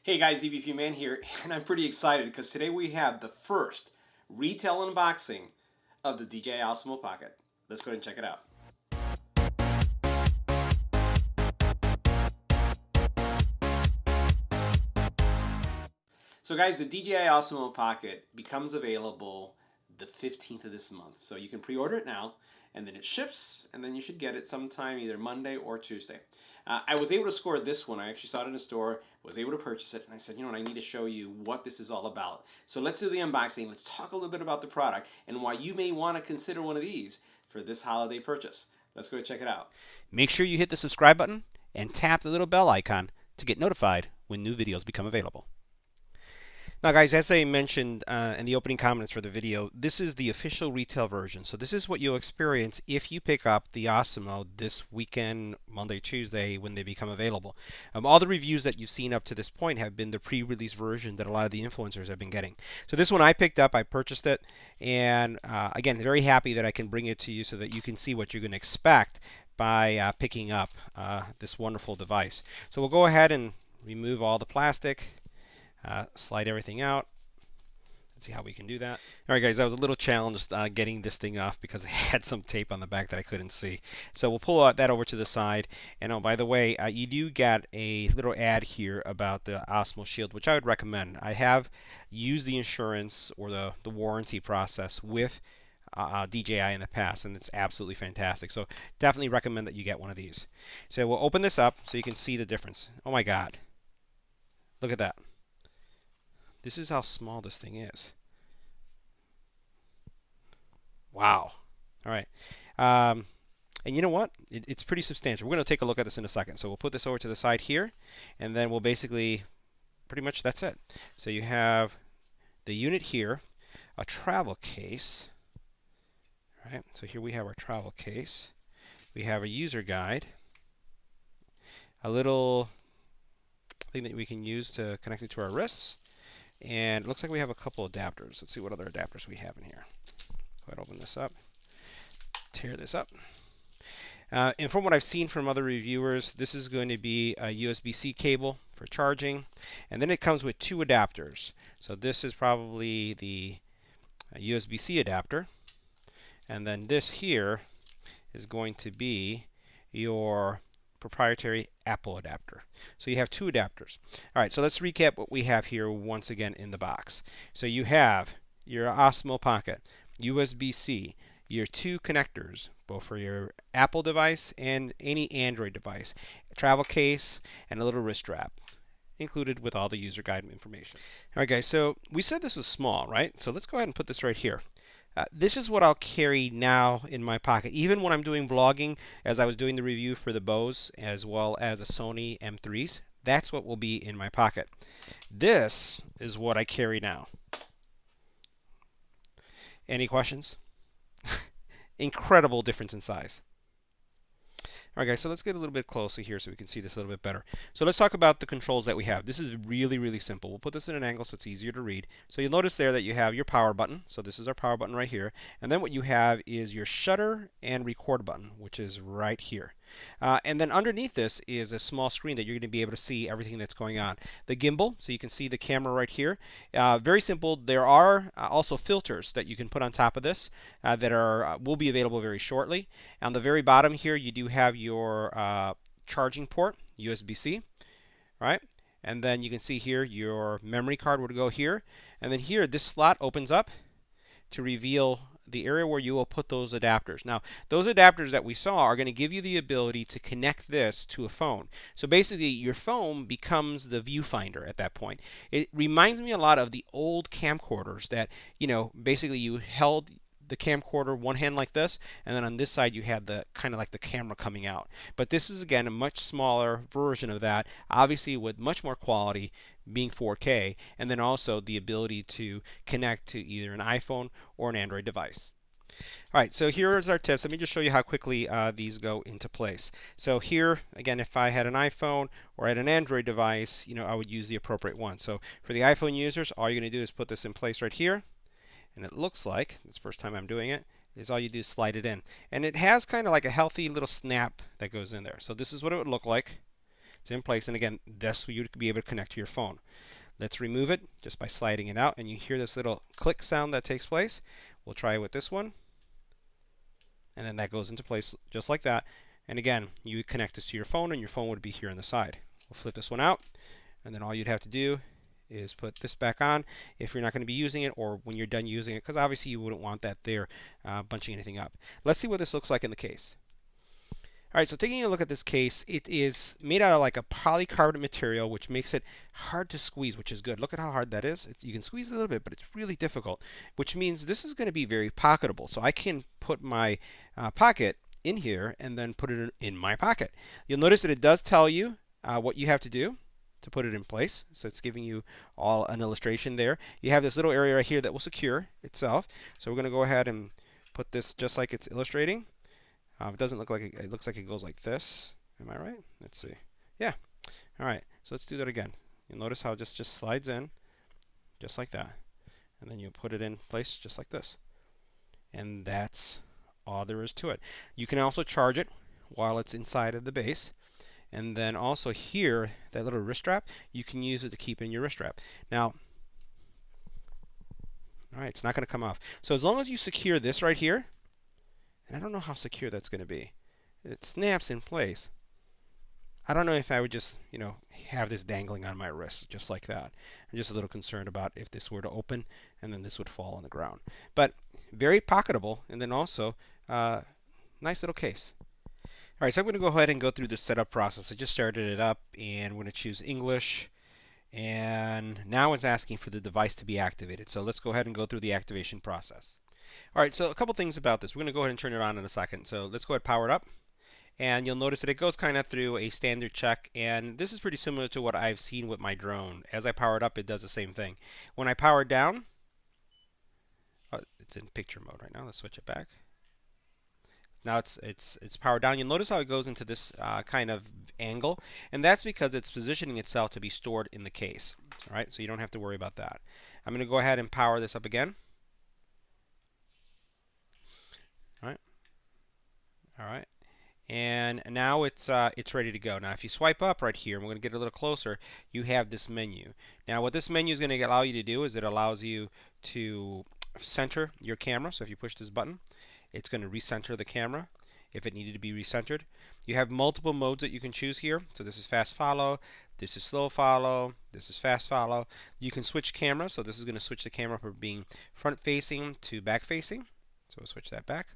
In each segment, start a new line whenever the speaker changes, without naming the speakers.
Hey guys, EBPMAN here, and I'm pretty excited because today we have the first retail unboxing of the DJI Osmo Pocket. Let's go ahead and check it out. So guys, the DJI Osmo Pocket becomes available the 15th of this month. So you can pre-order it now, and then it ships, and then you should get it sometime either Monday or Tuesday. I was able to score this one. I actually saw it in a store, was able to purchase it, and I said, you know what, I need to show you what this is all about. So let's do the unboxing. Let's talk a little bit about the product and why you may want to consider one of these for this holiday purchase. Let's go check it out.
Make sure you hit the subscribe button and tap the little bell icon to get notified when new videos become available. Now guys, as I mentioned in the opening comments for the video, this is the official retail version. So this is what you'll experience if you pick up the Osmo this weekend, Monday, Tuesday, when they become available. All the reviews that you've seen up to this point have been the pre-release version that a lot of the influencers have been getting. So this one I picked up, I purchased it, and again, very happy that I can bring it to you so that you can see what you're going to expect by picking up this wonderful device. So we'll go ahead and remove all the plastic. Slide everything out. Let's see how we can do that. All right, guys, I was a little challenged getting this thing off because it had some tape on the back that I couldn't see. So we'll pull that over to the side. And oh, by the way, you do get a little ad here about the Osmo Shield, which I would recommend. I have used the insurance or the warranty process with DJI in the past, and it's absolutely fantastic. So definitely recommend that you get one of these. So we'll open this up so you can see the difference. Oh my God, look at that. This is how small this thing is. Wow. All right. And you know what? It's pretty substantial. We're going to take a look at this in a second. So we'll put this over to the side here, and then we'll basically, pretty much that's it. So you have the unit here, a travel case. All right. So here we have our travel case. We have a user guide, a little thing that we can use to connect it to our wrists. And it looks like we have a couple adapters. Let's see what other adapters we have in here. Go ahead and open this up. Tear this up. And from what I've seen from other reviewers, this is going to be a USB-C cable for charging. And then it comes with two adapters. So this is probably the USB-C adapter. And then this here is going to be your proprietary Apple adapter. So you have two adapters. All right, so let's recap what we have here once again in the box. So you have your Osmo Pocket, USB-C, your two connectors, both for your Apple device and any Android device, a travel case, and a little wrist strap, included with all the user guide information. All right, guys, so we said this was small, right? So let's go ahead and put this right here. This is what I'll carry now in my pocket, even when I'm doing vlogging, as I was doing the review for the Bose as well as a Sony M3s. That's what will be in my pocket. This is what I carry now. Any questions? Incredible difference in size. All right, guys, so let's get a little bit closer here so we can see this a little bit better. So let's talk about the controls that we have. This is really, really simple. We'll put this in an angle so it's easier to read. So you'll notice there that you have your power button. So this is our power button right here. And then what you have is your shutter and record button, which is right here. And then underneath this is a small screen that you're going to be able to see everything that's going on. The gimbal, so you can see the camera right here. Very simple. There are also filters that you can put on top of this that will be available very shortly. On the very bottom here, you do have your charging port, USB-C, right? And then you can see here your memory card would go here. And then here, this slot opens up to reveal the area where you will put those adapters. Now, those adapters that we saw are going to give you the ability to connect this to a phone. So basically, your phone becomes the viewfinder at that point. It reminds me a lot of the old camcorders that, you know, basically you held the camcorder one hand like this, and then on this side you had the kind of like the camera coming out. But this is again a much smaller version of that, obviously with much more quality, being 4K, and then also the ability to connect to either an iPhone or an Android device. All right, so here's our tips. Let me just show you how quickly these go into place. So here, again, if I had an iPhone or had an Android device, you know, I would use the appropriate one. So for the iPhone users, all you're going to do is put this in place right here. And it looks like, it's the first time I'm doing it, is all you do is slide it in. And it has kind of like a healthy little snap that goes in there. So this is what it would look like. It's in place, and again, that's for you to be able to connect to your phone. Let's remove it just by sliding it out, and you hear this little click sound that takes place. We'll try it with this one, and then that goes into place just like that. And again, you would connect this to your phone, and your phone would be here on the side. We'll flip this one out, and then all you'd have to do is put this back on if you're not going to be using it, or when you're done using it, because obviously you wouldn't want that there bunching anything up. Let's see what this looks like in the case. All right, so taking a look at this case, it is made out of like a polycarbonate material, which makes it hard to squeeze, which is good. Look at how hard that is. You can squeeze a little bit, but it's really difficult, which means this is going to be very pocketable. So I can put my pocket in here and then put it in my pocket. You'll notice that it does tell you what you have to do to put it in place. So it's giving you all an illustration there. You have this little area right here that will secure itself. So we're going to go ahead and put this just like it's illustrating. It doesn't look like it looks like it goes like this. Am I right? Let's see. Yeah. All right. So let's do that again. You'll notice how it just slides in just like that. And then you put it in place just like this. And that's all there is to it. You can also charge it while it's inside of the base. And then also here, that little wrist strap, you can use it to keep in your wrist strap. Now, all right, it's not going to come off. So as long as you secure this right here, and I don't know how secure that's going to be, it snaps in place. I don't know if I would just, have this dangling on my wrist just like that. I'm just a little concerned about if this were to open and then this would fall on the ground. But very pocketable, and then also nice little case. All right, so I'm going to go ahead and go through the setup process. I just started it up, and we're going to choose English. And now it's asking for the device to be activated. So let's go ahead and go through the activation process. All right, so a couple things about this. We're going to go ahead and turn it on in a second. So let's go ahead and power it up. And you'll notice that it goes kind of through a standard check. And this is pretty similar to what I've seen with my drone. As I power it up, it does the same thing. When I power it down, it's in picture mode right now. Let's switch it back. Now it's powered down. You'll notice how it goes into this kind of angle, and that's because it's positioning itself to be stored in the case. All right, so you don't have to worry about that. I'm going to go ahead and power this up again. All right, and now it's ready to go. Now, if you swipe up right here, and we're going to get a little closer, you have this menu. Now, what this menu is going to allow you to do is it allows you to center your camera. So if you push this button, it's going to recenter the camera if it needed to be recentered. You have multiple modes that you can choose here. So this is fast follow, this is slow follow, this is fast follow. You can switch camera. So this is going to switch the camera from being front facing to back facing. So we'll switch that back.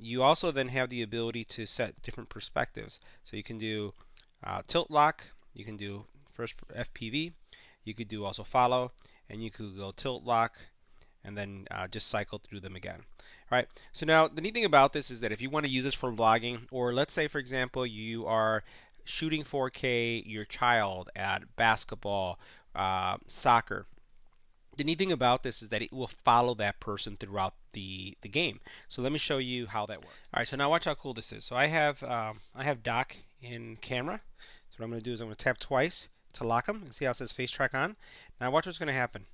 You also then have the ability to set different perspectives. So you can do tilt lock, you can do first FPV, you could do also follow, and you could go tilt lock, and then just cycle through them again. All right, so now the neat thing about this is that if you want to use this for vlogging, or let's say for example you are shooting 4K your child at basketball, soccer, the neat thing about this is that it will follow that person throughout the game. So let me show you how that works. All right, so now watch how cool this is. So I have dock in camera. So what I'm going to do is I'm going to tap twice to lock them and see how it says face track on. Now watch what's going to happen.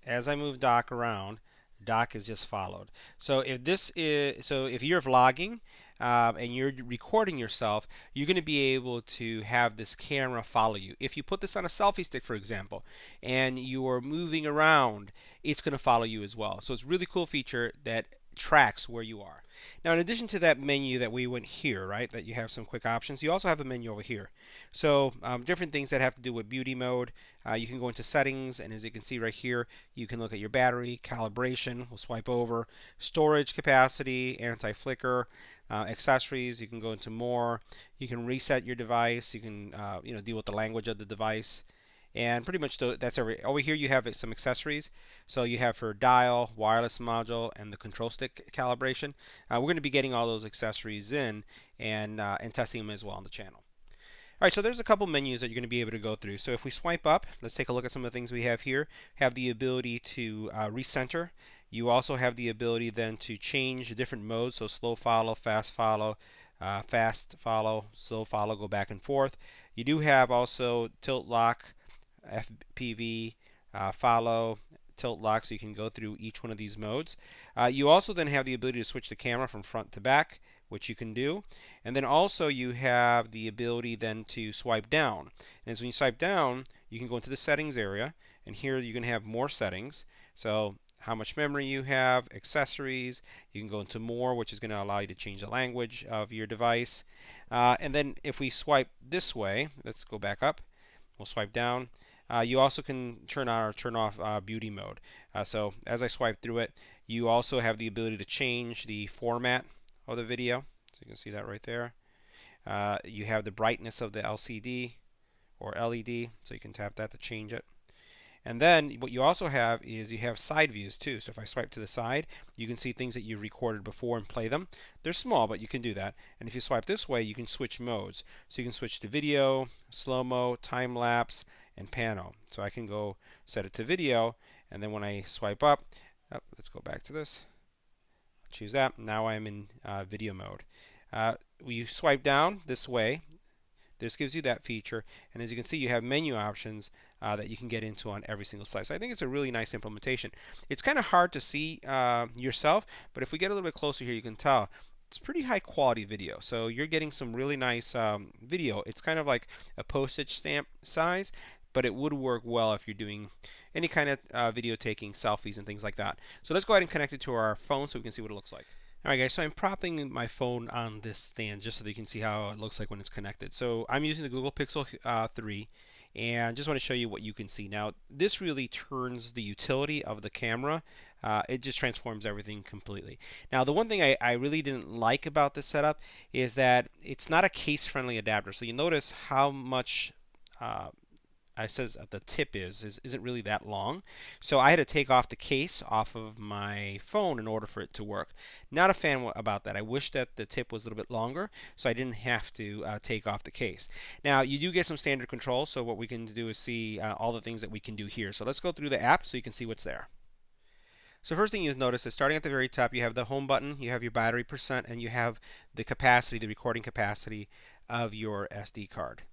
As I move dock around, dock is just followed. So if you're vlogging and you're recording yourself, you're going to be able to have this camera follow you. If you put this on a selfie stick, for example, and you are moving around, it's going to follow you as well. So it's a really cool feature that tracks where you are. Now, in addition to that menu that we went here, right, that you have some quick options, you also have a menu over here. So different things that have to do with beauty mode. You can go into settings, and as you can see right here, you can look at your battery, calibration, we'll swipe over, storage capacity, anti-flicker, accessories. You can go into more. You can reset your device. You can deal with the language of the device. And pretty much that's every. Over here you have some accessories. So you have for dial, wireless module, and the control stick calibration. We're going to be getting all those accessories in and testing them as well on the channel. All right, so there's a couple menus that you're going to be able to go through. So if we swipe up, let's take a look at some of the things we have here. Have the ability to recenter. You also have the ability then to change different modes. So slow follow, fast follow, slow follow, go back and forth. You do have also tilt lock, FPV, follow, tilt lock, so you can go through each one of these modes. You also then have the ability to switch the camera from front to back, which you can do. And then also you have the ability then to swipe down. And so when you swipe down, you can go into the settings area, and here you can have more settings. So how much memory you have, accessories, you can go into more, which is going to allow you to change the language of your device. And then if we swipe this way, let's go back up, we'll swipe down. You also can turn on or turn off beauty mode. So as I swipe through it, you also have the ability to change the format of the video. So you can see that right there. You have the brightness of the LCD or LED, so you can tap that to change it. And then what you also have is you have side views too. So if I swipe to the side, you can see things that you've recorded before and play them. They're small, but you can do that. And if you swipe this way, you can switch modes. So you can switch to video, slow-mo, time-lapse, and pano. So I can go set it to video, and then when I swipe up, let's go back to this. Choose that. Now I'm in video mode. You swipe down this way. This gives you that feature, and as you can see, you have menu options that you can get into on every single slide. So I think it's a really nice implementation. It's kind of hard to see yourself, but if we get a little bit closer here, you can tell it's pretty high quality video. So you're getting some really nice video. It's kind of like a postage stamp size, but it would work well if you're doing any kind of video taking, selfies, and things like that. So let's go ahead and connect it to our phone so we can see what it looks like. Alright guys, so I'm propping my phone on this stand just so that you can see how it looks like when it's connected. So I'm using the Google Pixel 3, and just want to show you what you can see. Now this really turns the utility of the camera. It just transforms everything completely. Now the one thing I really didn't like about this setup is that it's not a case-friendly adapter. So you notice how much it says the tip isn't really that long. So I had to take off the case off of my phone in order for it to work. Not a fan about that. I wish that the tip was a little bit longer so I didn't have to take off the case. Now you do get some standard controls, so what we can do is see all the things that we can do here. So let's go through the app so you can see what's there. So first thing you notice is starting at the very top, you have the home button, you have your battery percent, and you have the capacity, the recording capacity of your SD card.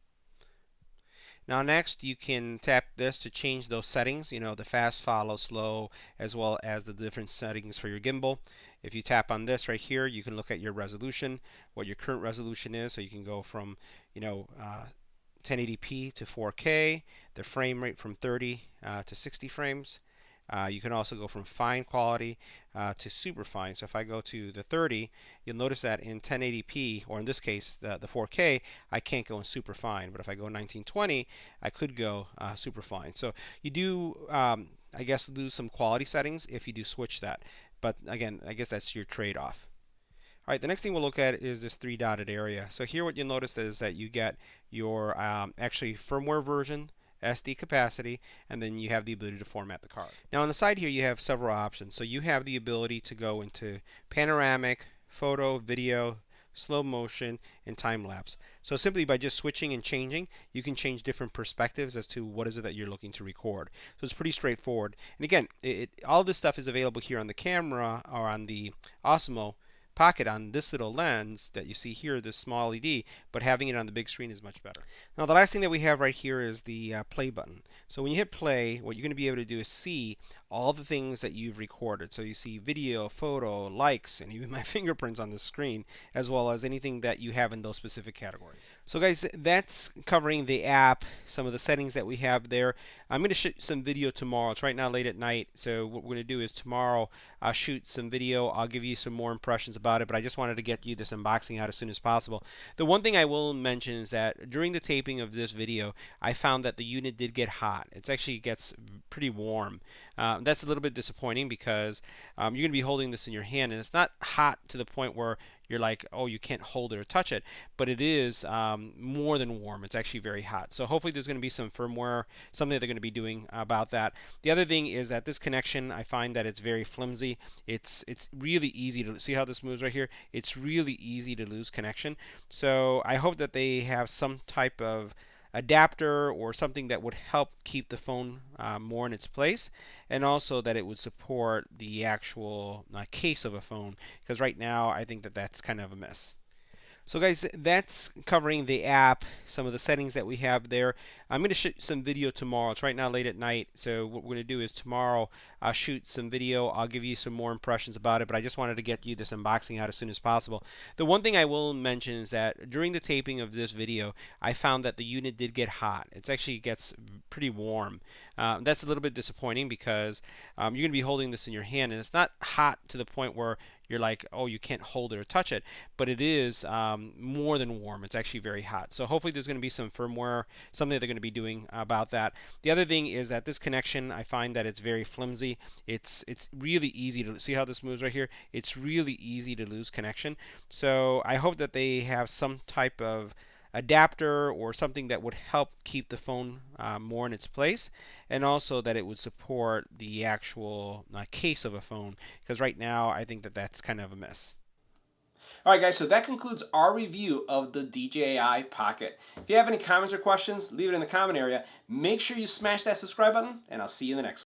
Now next you can tap this to change those settings, you know, the fast, follow, slow, as well as the different settings for your gimbal. If you tap on this right here, you can look at your resolution, what your current resolution is, so you can go from, 1080p to 4K, the frame rate from 30 to 60 frames. You can also go from fine quality to super fine. So if I go to the 30, you'll notice that in 1080p, or in this case the 4K, I can't go in super fine. But if I go 1920, I could go super fine. So you do, I guess, lose some quality settings if you do switch that. But again, I guess that's your trade-off. All right, the next thing we'll look at is this three dotted area. So here what you'll notice is that you get your actually firmware version, SD capacity, and then you have the ability to format the card. Now on the side here you have several options. So you have the ability to go into panoramic, photo, video, slow motion, and time lapse. So simply by just switching and changing, you can change different perspectives as to what is it that you're looking to record. So it's pretty straightforward. And again, all this stuff is available here on the camera or on the Osmo Pocket on this little lens that you see here, this small LED, but having it on the big screen is much better. Now the last thing that we have right here is the play button. So when you hit play, what you're going to be able to do is see all the things that you've recorded. So you see video, photo, likes, and even my fingerprints on the screen, as well as anything that you have in those specific categories. So guys, that's covering the app, some of the settings that we have there. I'm going to shoot some video tomorrow. It's right now late at night, so what we're going to do is tomorrow I'll shoot some video. I'll give you some more impressions about it, but I just wanted to get you this unboxing out as soon as possible. The one thing I will mention is that during the taping of this video, I found that the unit did get hot. It actually gets pretty warm. That's a little bit disappointing because you're going to be holding this in your hand, and it's not hot to the point where you're like, oh, you can't hold it or touch it, but it is more than warm. It's actually very hot. So hopefully there's going to be some firmware, something they're going to be doing about that. The other thing is that this connection, I find that it's very flimsy. It's really easy to see how this moves right here. It's really easy to lose connection. So I hope that they have some type of adapter or something that would help keep the phone more in its place, and also that it would support the actual case of a phone, because right now I think that that's kind of a mess. So guys, that's covering the app, some of the settings that we have there. I'm going to shoot some video tomorrow. It's right now late at night, so what we're going to do is tomorrow I'll shoot some video. I'll give you some more impressions about it, but I just wanted to get you this unboxing out as soon as possible. The one thing I will mention is that during the taping of this video, I found that the unit did get hot. It actually gets pretty warm. That's a little bit disappointing because you're going to be holding this in your hand, and it's not hot to the point where you're like, oh, you can't hold it or touch it, but it is more than warm. It's actually very hot. So hopefully there's going to be some firmware, something they're going to be doing about that. The other thing is that this connection, I find that it's very flimsy. It's really easy to see how this moves right here. It's really easy to lose connection. So I hope that they have some type of adapter or something that would help keep the phone more in its place, and also that it would support the actual case of a phone, because right now I think that that's kind of a mess.
All right, guys, so that concludes our review of the DJI Pocket. If you have any comments or questions, leave it in the comment area. Make sure you smash that subscribe button, and I'll see you in the next one.